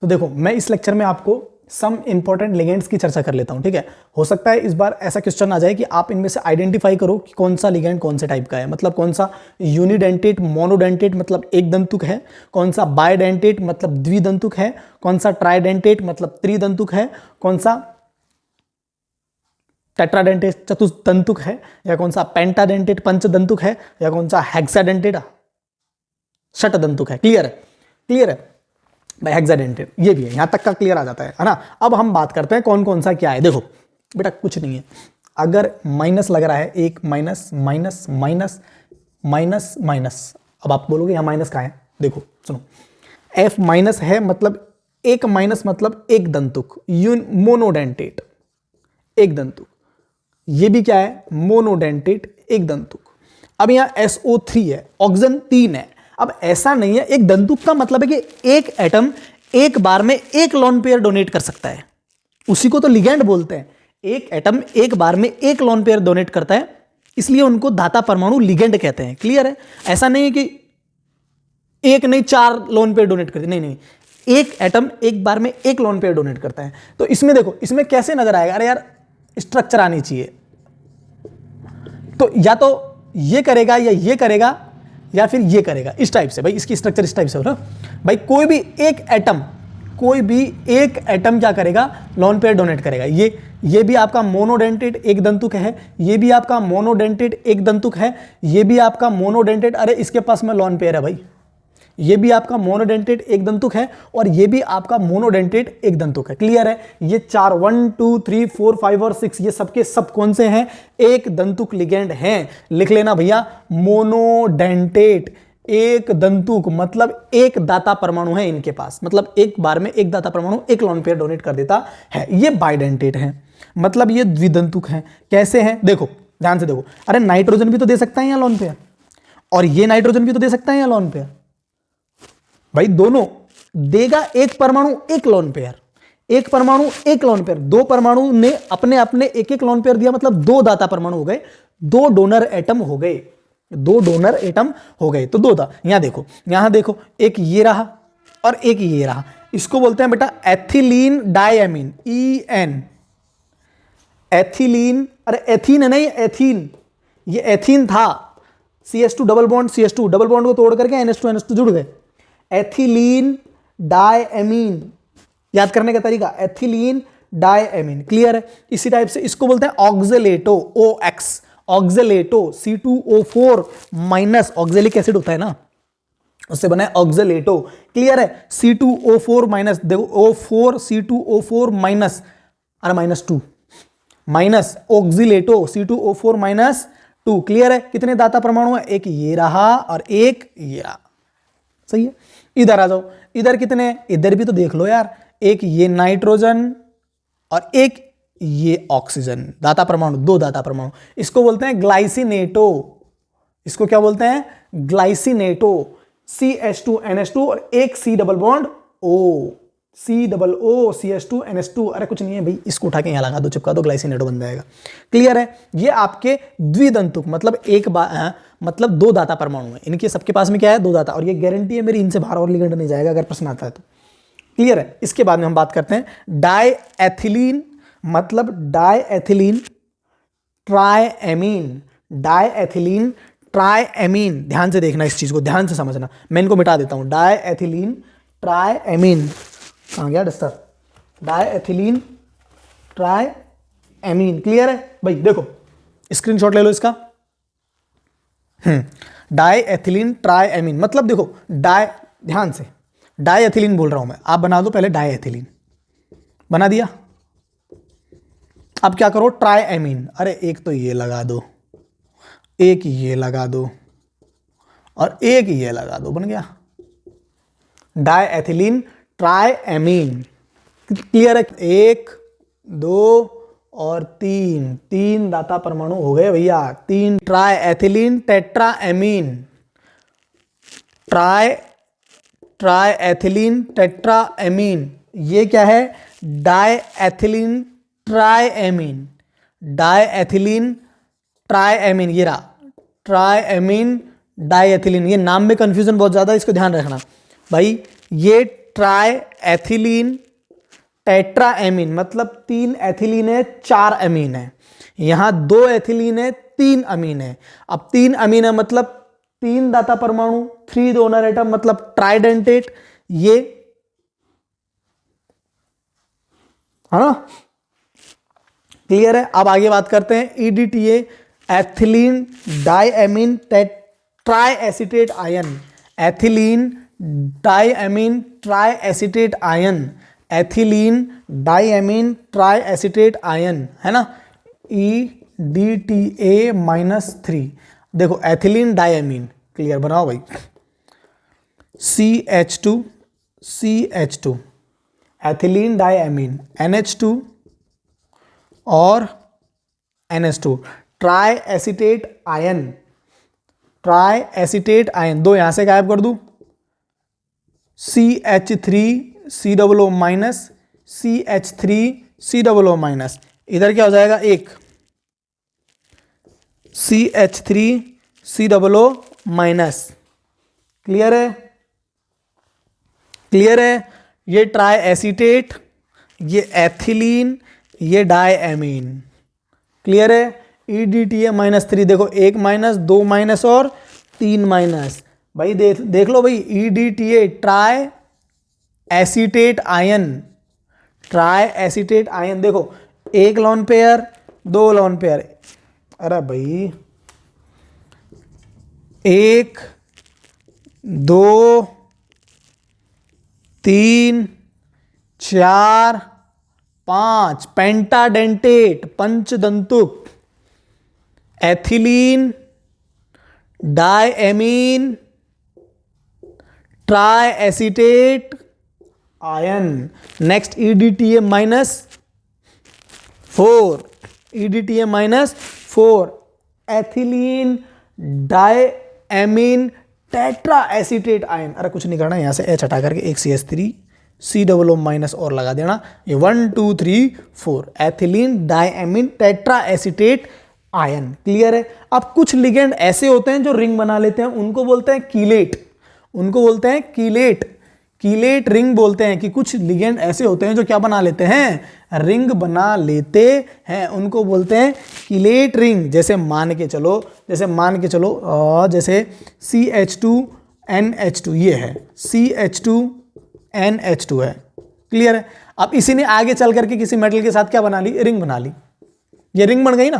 तो देखो मैं इस लेक्चर में आपको सम इंपॉर्टेंट लिगेंड्स की चर्चा कर लेता हूं, ठीक है। हो सकता है इस बार ऐसा क्वेश्चन आ जाए कि आप इनमें से आइडेंटिफाई करो कि कौन सा लिगेंड कौन से टाइप का है, मतलब कौन सा यूनिडेंटेट मोनोडेंटेट मतलब एक दंतुक है, कौन सा बायडेंटेट मतलब द्विदंतुक है, कौन सा ट्राइडेंटेट मतलब त्रिदंतुक है, कौन सा टेट्राडेंटेट चतुर्दंतुक है, या कौन सा पेंटाडेंटेट पंचदंतुक है, या कौन सा हेक्साडेंटेट षटदंतुक है। क्लियर है? क्लियर है भाई, हेक्साडेंटेट ये भी है, यहां तक का क्लियर आ जाता है ना। अब हम बात करते हैं कौन कौन सा क्या है। देखो बेटा कुछ नहीं है, अगर माइनस लग रहा है, एक minus minus minus minus minus, अब आप बोलोगे यहां माइनस कहां है, देखो सुनो, एफ माइनस है मतलब एक माइनस मतलब एक दंतुक, मोनोडेंटेट एक दंतुक, ये भी क्या है मोनोडेंटेट एक दंतुक। अब यहां SO3 है, ऑक्सीजन 3 है। अब ऐसा नहीं है, एक दंतुक का मतलब है कि एक एटम एक बार में एक लोन पेयर डोनेट कर सकता है, उसी को तो लिगेंड बोलते हैं। एक एटम एक बार में एक लोन पेयर डोनेट करता है, इसलिए उनको धाता परमाणु लिगेंड कहते हैं। क्लियर है? ऐसा नहीं है कि एक नहीं 4 लोन पेयर डोनेट करते, नहीं नहीं, एक एटम एक बार में एक लोन पेयर डोनेट करता है। तो इसमें देखो, इसमें कैसे नजर आएगा, अरे यार स्ट्रक्चर आनी चाहिए, तो या तो ये करेगा या ये करेगा या फिर ये करेगा, इस टाइप से। भाई इसकी स्ट्रक्चर इस टाइप से हो ना भाई, कोई भी एक एटम क्या करेगा, लोन पेयर डोनेट करेगा। ये भी आपका मोनोडेंटेट एक दंतुक है, ये भी आपका मोनोडेंटेट एक दंतुक है, ये भी आपका मोनोडेंटेट, अरे इसके पास में लोन पेयर है भाई, ये भी आपका मोनोडेंटेट एक दंतुक है, और ये भी आपका मोनोडेंटेट एक दंतुक है। क्लियर है? ये 4 1 2 3 4 5 और 6 ये सबके सब कौन से हैं, एक दंतुक लिगेंड हैं। लिख लेना भैया, मोनोडेंटेट एक दंतुक मतलब एक दाता परमाणु है इनके पास, मतलब एक बार में एक दाता परमाणु एक लोन पेयर डोनेट कर देता है। ये बाइडेंटेट है, मतलब ये द्विदंतुक है। कैसे हैं देखो, ध्यान से देखो, अरे नाइट्रोजन भी तो दे सकता है यहाँ लोन पेयर, और ये नाइट्रोजन भी तो दे सकता है यहाँ लोन पेयर। भाई दोनों देगा, एक परमाणु एक लोन पेयर, एक परमाणु एक लोन पेयर, दो परमाणु ने अपने अपने एक एक लोन पेयर दिया, मतलब दो दाता परमाणु हो गए, दो डोनर एटम हो गए, दो डोनर एटम हो गए। तो दो था, यहां देखो एक ये रहा और एक ये रहा, इसको बोलते हैं बेटा एथिलीन डायमीन, EN एथिलीन, अरे एथीन है नहीं एथीन, ये एथीन था, CH2 double bond CH2 double bond को तोड़ करके NH2 जुड़ गए, एथिलीन डायमीन। याद करने का तरीका, एथिलीन डायमीन। क्लियर है? इसी टाइप से इसको बोलते हैं oxalato, OX oxalato, C2O4 minus, oxalic acid होता है ना, उससे बना है ऑक्जेलेटो। क्लियर है? C2O4 माइनस, देखो O4 C2O4 माइनस, अरे -2 माइनस ऑक्जिलेटो C2O4 -2। क्लियर है? कितने दाता परमाणु है, एक ये रहा और एक ये रहा। सही है? इधर आ जाओ, इधर कितने, इधर भी तो देख लो यार, एक ये नाइट्रोजन और एक ये ऑक्सीजन, दाता परमाणु, दो दाता परमाणु। इसको बोलते हैं ग्लाइसिनेटो, इसको क्या बोलते हैं, ग्लाइसिनेटो। CH2 NH2 और एक C double bond O, COO CH2 NH2, अरे कुछ नहीं है भाई, इसको उठा के यहां लगा दो, चिपका दो, ग्लाइसिनेटो बन जाएगा। क्लियर है? ये आपके द्विदंतुक मतलब एक बार मतलब दो दाता परमाणु है, इनके सबके पास में क्या है, दो दाता, और ये गारंटी है मेरी, इनसे बाहर और लिगेंड नहीं जाएगा अगर प्रश्न आता है तो। क्लियर है? इसके बाद में हम बात करते हैं डायएथिलीन, मतलब डायएथिलीन ट्राइएमीन, डायएथिलीन ट्राइएमीन। ध्यान से देखना, इस चीज को ध्यान से समझना, मैं इनको मिटा देता हूं। डायएथिलीन ट्राइएमीन, कहां गया डस्टर, डायएथिलीन ट्राइएमीन। क्लियर है भाई? देखो स्क्रीनशॉट ले लो इसका। डायएथिलीन ट्राइएमीन मतलब देखो, ध्यान से डायएथिलीन बोल रहा हूं मैं, आप बना दो पहले डायएथिलीन, बना दिया। अब क्या करो, ट्राइएमीन, अरे एक तो ये लगा दो, एक ये लगा दो और एक ये लगा दो, बन गया डायएथिलीन ट्राइएमीन। क्लियर है? 1 2 और 3, 3 दाता परमाणु हो गए भैया, 3 ट्राइएथिलीन टेट्राएमीन, ट्राइएथिलीन टेट्राएमीन। ये क्या है, डायएथिलीन ट्राइएमीन, डायएथिलीन ट्राइएमीन, ये रहा ट्राइएमीन डायएथिलीन। ये नाम में कंफ्यूजन बहुत ज्यादा है, इसको ध्यान रखना भाई। ये ट्राई एथिलीन टेट्रा एमीन, मतलब 3 एथिलीन है 4 अमीन है, यहां 2 एथिलीन है 3 अमीन है। अब 3 अमीन है मतलब 3 दाता परमाणु, 3 डोनर एटम, मतलब ट्राइडेंटेट, ये है ना, क्लियर है। अब आगे बात करते हैं EDTA, ethylene diamine tri acetate ion, ethylene diamine tri acetate ion, ethylene diamine tri acetate ion, है ना, EDTA-3। देखो एथिलीन डाइएमीन, क्लियर बनाओ भाई, CH2 CH2, ethylene diamine NH2 और NH2, try acetate ion, try acetate ion, 2 यहां से गायब कर दूं, CH3COO माइनस, CH3COO माइनस, इधर क्या हो जाएगा, एक CH3COO माइनस, क्लियर है, क्लियर है। ये ट्राई एसीटेट, ये एथिलीन, ये डाइएमीन, क्लियर है। EDTA-3, देखो 1 माइनस, 2 माइनस और 3 माइनस, भाई देख लो भाई, EDTA try acetate ion, try acetate ion, देखो 1 लोन पेयर, 2 लोन पेयर, अरे भाई 1 2 3 4 5, पेंटाडेंटेट, पंचदंतुक, ethylene diamine tri acetate ion. Next EDTA-4, EDTA-4, ethylene diamine tetra acetate ion. अरे कुछ नहीं करना, यहां से H हटा करके एक CH3COO माइनस और लगा देना, ये 1 2 3 4, ethylene diamine tetra acetate ion, clear है। अब कुछ लिगेंड ऐसे होते हैं जो रिंग बना लेते हैं, उनको बोलते हैं कीलेट, उनको बोलते हैं कीलेट, कीलेट रिंग बोलते हैं, कि कुछ लिगेंड ऐसे होते हैं जो क्या बना लेते हैं, रिंग बना लेते हैं, उनको बोलते हैं कीलेट रिंग। जैसे मान के चलो, जैसे CH2NH2, ये है CH2NH2 है, क्लियर है। अब इसी ने आगे चल करके किसी मेटल के साथ क्या बना ली, रिंग बना ली, ये रिंग बन गई ना,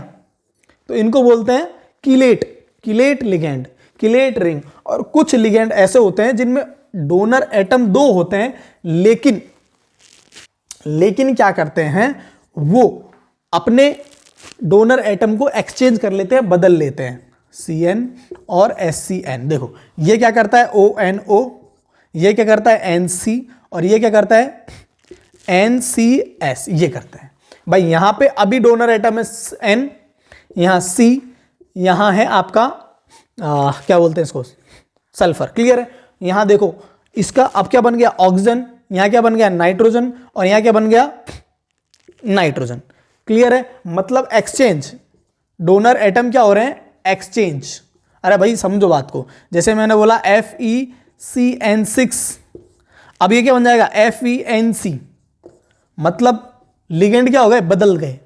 तो इनको बोलते हैं chelate, chelate ligand, chelate ring. और कुछ लिगेंड ऐसे होते हैं जिनमें डोनर एटम 2 होते हैं, लेकिन क्या करते हैं, वो अपने डोनर एटम को एक्सचेंज कर लेते हैं, बदल लेते हैं, CN और SCN। देखो ये क्या करता है, ONO, ये क्या करता है NC, और ये क्या करता है NCS, ये करता है। भाई यहां पे अभी डोनर एटम है N, यहां C, यहां है आपका क्या बोलते हैं इसको, सल्फर, क्लियर है। यहां देखो इसका अब क्या बन गया, ऑक्सीजन, यहां क्या बन गया, नाइट्रोजन, और यहां क्या बन गया, नाइट्रोजन, क्लियर है। मतलब एक्सचेंज, डोनर एटम क्या हो रहे हैं, एक्सचेंज। अरे भाई समझो बात को, जैसे मैंने बोला FeCN6, अब ये क्या बन जाएगा, FeNC, मतलब लिगेंड क्या हो गए, बदल गए,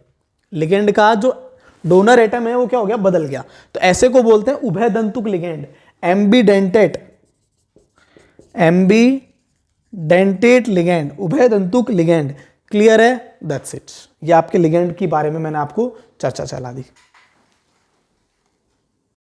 लिगेंड का जो डोनर एटम है वो क्या हो गया, बदल गया। तो ऐसे को बोलते हैं उभयदंतुक लिगेंड, एम्बीडेंटेट लिगेंड, उभयदंतुक लिगेंड, क्लियर है। दैट्स इट, ये आपके लिगेंड के बारे में मैंने आपको चर्चा चला दी।